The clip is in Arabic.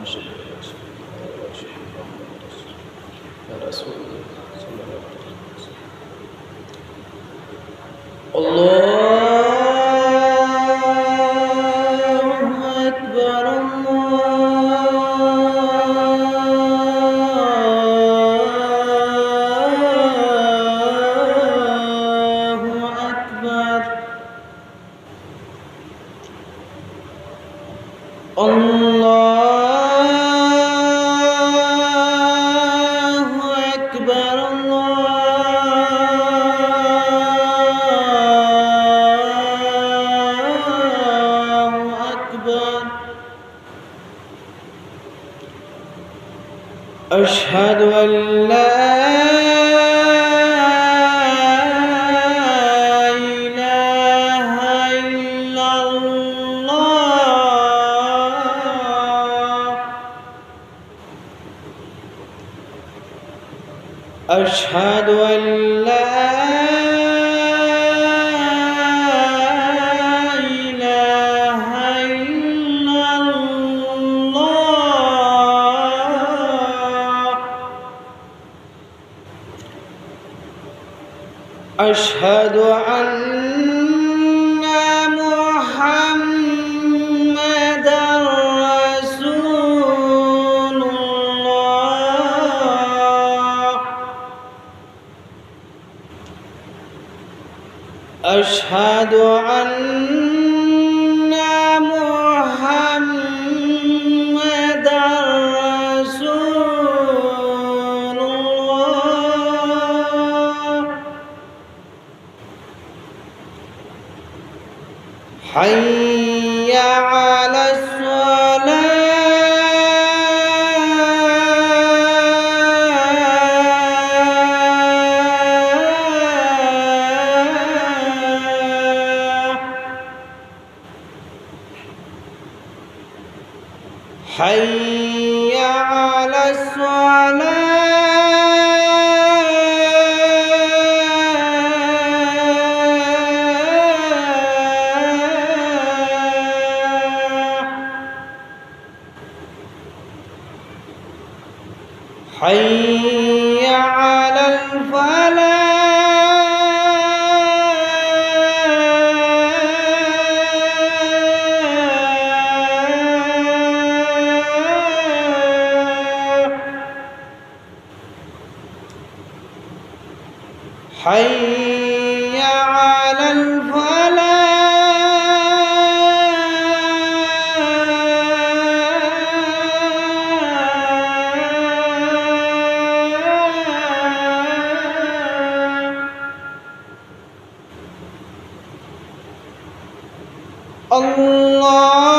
وأشهد أن لا إله إلا الله وأشهد أن محمدا رسول الله صلى الله عليه وسلم. الله أكبر أشهد أن لا إله إلا الله أشهد أن لا أشهد أن محمدًا رسول الله أشهد أن محمدًا رسول الله حي على الصلاة حي على حي على الفلاح حي على الفلاح الله